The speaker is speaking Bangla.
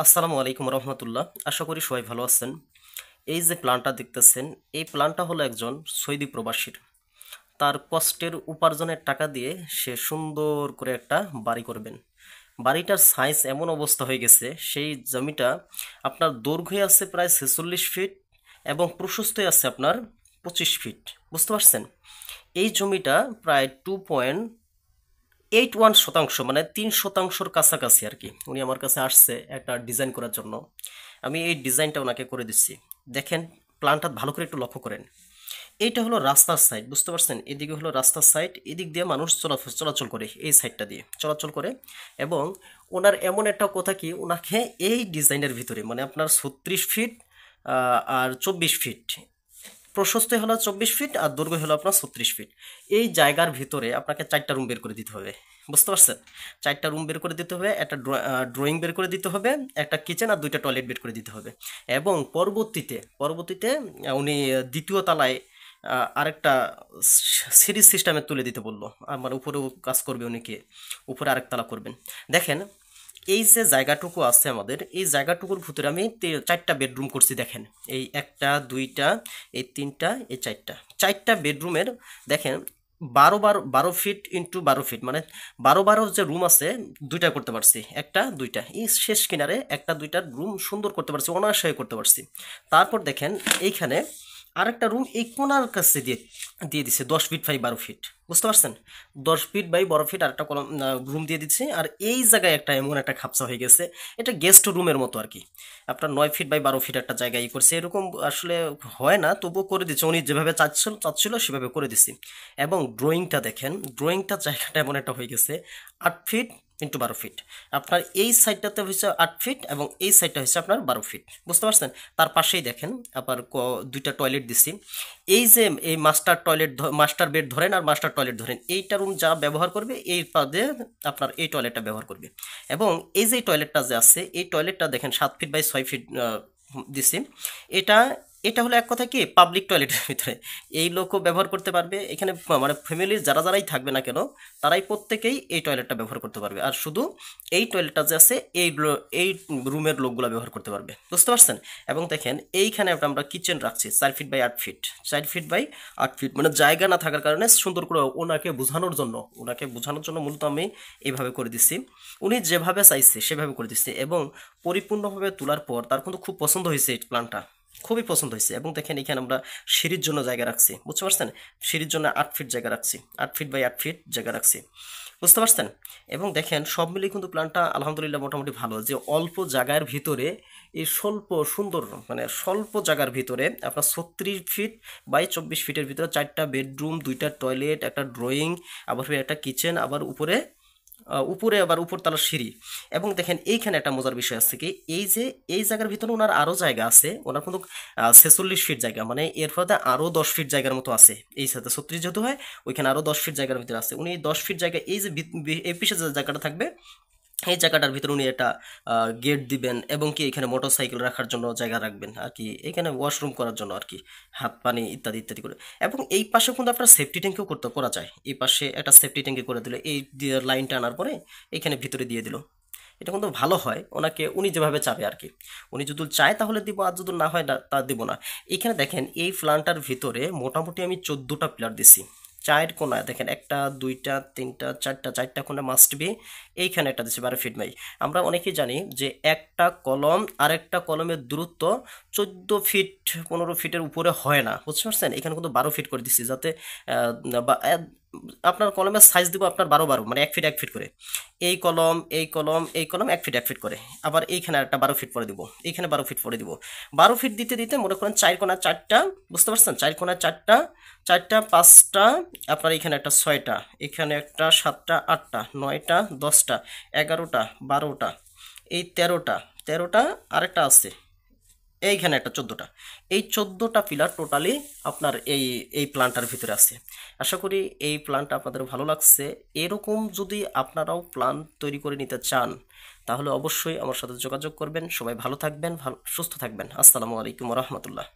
আসসালামু আলাইকুম রহমতুল্লাহ। আশা করি সবাই ভালো আছেন। এই যে প্ল্যানটা দেখতেছেন, এই প্ল্যানটা হলো একজন সৌদি প্রবাসীর। তার কষ্টের উপার্জনের টাকা দিয়ে সে সুন্দর করে একটা বাড়ি করবেন। বাড়িটার সাইজ এমন অবস্থা হয়ে গেছে, সেই জমিটা আপনার দৈর্ঘ্যে আছে প্রায় 46 ফিট এবং প্রশস্তে আছে আপনার 25 ফিট। বুঝতে পারছেন? এই জমিটা প্রায় 2.81 শতাংশ, মানে 3 শতাংশর কাছাকাছি আর কি। উনি আমার কাছে আসছে একটা ডিজাইন করার জন্য। আমি এই ডিজাইনটা ওনাকে করে দিচ্ছি। দেখেন, প্ল্যানটা ভালো করে একটু লক্ষ্য করেন। এইটা হলো রাস্তার সাইড, বুঝতে পারছেন? এদিকে হলো রাস্তার সাইড, এদিক দিয়ে মানুষ চলাচল করে, এই সাইডটা দিয়ে চলাচল করে। এবং ওনার এমন একটা কথা কি, ওনাকে এই ডিজাইনের ভিতরে মানে আপনার 36 ফিট আর 24 ফিট, প্রশস্ত হলো 24 ফিট আর দৈর্ঘ্য হলো আপনার 36 ফিট। এই জায়গার ভিতরে আপনাকে 4টা রুম বের করে দিতে হবে। বুঝতে পারছেন? 4টা রুম বের করে দিতে হবে, একটা ড্রয়িং বের করে দিতে হবে, একটা কিচেন আর 2টা টয়লেট বের করে দিতে হবে। এবং পরবর্তীতে উনি দ্বিতীয় তলায় আরেকটা সিরিজ সিস্টেমে তুলে দিতে বললো। আমার উপরেও কাজ করবে উনিকে, উপরে আরেক তলা করবেন। দেখেন, এই যে জায়গাটুকু আছে আমাদের, এই জায়গাটুকুর ভিতরে আমি 4টা বেডরুম করছি। দেখেন, এই একটা, দুইটা, এই তিনটা, এই চারটা বেডরুমের। দেখেন, 12 ফিট ইন্টু 12 ফিট, মানে 12 যে রুম আছে, দুইটা করতে পারছি, একটা দুইটা, এই শেষ কিনারে একটা দুইটা রুম সুন্দর করতে পারছি, অনায়াসে করতে পারছি। তারপর দেখেন, এইখানে আরেকটা রুম এই কোনার কাছে দিয়ে দিয়ে দিছে 10 ফিট বাই 12 ফিট। বুঝতে পারছেন? 10 ফিট বাই 12 ফিট আরেকটা কলম রুম দিয়ে দিচ্ছে। আর এই জায়গায় একটা এমন একটা খাপসা হয়ে গেছে, এটা গেস্ট রুমের মতো আর কি। আপনার 9 ফিট বাই 12 ফিট একটা জায়গায় করছে, এরকম আসলে হয় না, তবুও করে দিচ্ছে। উনি যেভাবে চাচ্ছিল সেভাবে করে দিচ্ছি। এবং ড্রয়িংটা দেখেন, ড্রয়িংটা জায়গাটা এমন একটা হয়ে গেছে, 8 ফিট ইন্টু 12 ফিট। আপনার এই সাইডটাতে হচ্ছে 8 ফিট এবং এই সাইডটা হচ্ছে আপনার 12 ফিট। বুঝতে পারছেন? তার পাশেই দেখেন আবার দুইটা টয়লেট দিছি। এই যে এই মাস্টার বেড ধরেন আর মাস্টার টয়লেট ধরেন, এইটা রুম যা ব্যবহার করবে এই পাদে আপনার এই টয়লেটটা ব্যবহার করবে। এবং এই যে টয়লেটটা যে আছে, এই টয়লেটটা দেখেন 7 ফিট বাই 6 ফিট দিছি। এটা এটা হলো এক কথা কি পাবলিক টয়লেটের ভিতরে এই লোকও ব্যবহার করতে পারবে। এখানে মানে ফ্যামিলির যারাই থাকবে না কেন, তারাই প্রত্যেকেই এই টয়লেটটা ব্যবহার করতে পারবে। আর শুধু এই টয়লেটটা যে আছে, এই রুমের লোকগুলো ব্যবহার করতে পারবে। বুঝতে পারছেন? এবং দেখেন, এইখানে একটা আমরা কিচেন রাখছি 4 feet by 8 feet, 4 feet by 8 feet, মানে জায়গা না থাকার কারণে সুন্দর করে ওনাকে বোঝানোর জন্য মূলত আমি এইভাবে করে দিচ্ছি। উনি যেভাবে চাইছে সেভাবে করে দিচ্ছে। এবং পরিপূর্ণভাবে তোলার পর তার কিন্তু খুব পছন্দ হয়েছে এই প্ল্যানটা, খুবই পছন্দ হয়েছে। এবং দেখেন, এখানে আমরা সিঁড়ির জন্য জায়গা রাখছি। বুঝতে পারছেন? সিঁড়ির জন্য 8 ফিট জায়গা রাখছি, 8 ফিট বাই 8 ফিট জায়গা রাখছি। বুঝতে পারছেন? এবং দেখেন, সব মিলিয়ে কিন্তু প্ল্যানটা আলহামদুলিল্লাহ মোটামুটি ভালো, যে অল্প জায়গার ভিতরে এই সুন্দর, মানে স্বল্প জায়গার ভিতরে আপনার 36 ফিট বাই 24 ফিটের ভিতরে 4টা বেডরুম, 2টা টয়লেট, একটা ড্রয়িং, আবার ফির একটা কিচেন, আবার উপরে আবার উপরতলার সিঁড়ি। এবং দেখেন, এইখানে একটা মজার বিষয় আছে কি, এই যে এই জায়গার ভিতরে ওনার আরও জায়গা আছে। ওনার কিন্তু 46 ফিট জায়গা, মানে এর ফলে আরও 10 ফিট জায়গার মতো আছে। এই সাথে 36 যেহেতু হয়, ওইখানে আরও 10 ফিট জায়গার ভিতরে আছে। উনি 10 ফিট জায়গা, এই যে এই পিসে যে জায়গাটা থাকবে, এই জায়গাটার ভিতরে উনি একটা গেট দিবেন। এবং কি এখানে মোটরসাইকেল রাখার জন্য জায়গা রাখবেন আর কি, এখানে ওয়াশরুম করার জন্য আর কি, হাত পানি ইত্যাদি ইত্যাদি করে। এবং এই পাশে কিন্তু আপনার সেফটি ট্যাঙ্কিও করা যায়। এই পাশে একটা সেফটি ট্যাঙ্কি করে দিলে, এই লাইনটা আনার পরে এখানে ভিতরে দিয়ে দিল, এটা কিন্তু ভালো হয়। উনি যেভাবে চাবে আর কি, উনি যদি চায় তাহলে দিব, আর যদি না হয় না, তা দিব না। এখানে দেখেন, এই প্ল্যানটার ভিতরে মোটামুটি আমি 14টা পিলার দিছি। 4 কোণায় দেখেন, একটা, দুইটা, তিনটা, চারটা কোণা মাস্ট বি। এইখানে একটা দিচ্ছি 12 ফিট বাই। আমরা অনেকেই জানি যে একটা কলম আরেকটা কলমের দূরত্ব 14 ফিট, 15 ফিটের উপরে হয় না। বুঝতে পারছেন? এখানে কিন্তু 12 ফিট করে দিচ্ছি, যাতে আপনার কলমের সাইজ দিব আপনার 12 12, মানে 1 ফিট 1 ফিট করে। এই কলম 1 ফিট 1 ফিট করে। আবার এইখানে একটা 12 ফিট পরে দিব, এইখানে 12 ফিট পরে দিব। 12 ফিট দিতে দিতে মনে করেন 4 কোণা 4টা। বুঝতে পারছেন? 4 কোণা 4টা, 4টা 5টা, আপনার এখানে একটা 6টা, এখানে একটা 7টা 8টা 9টা 10টা 11টা 12টা, এই 13টা আরেকটা আছে, এইখানে একটা 14টা। এই 14টা পিলার টোটালি আপনার এই প্ল্যানটার ভিতরে আছে। আশা করি এই প্ল্যানটা আপনাদের ভালো লাগছে। এরকম যদি আপনারাও প্ল্যান তৈরি করে নিতে চান, তাহলে অবশ্যই আমার সাথে যোগাযোগ করবেন। সবাই ভালো থাকবেন, সুস্থ থাকবেন। আসসালামু আলাইকুম রহমতুল্লাহ।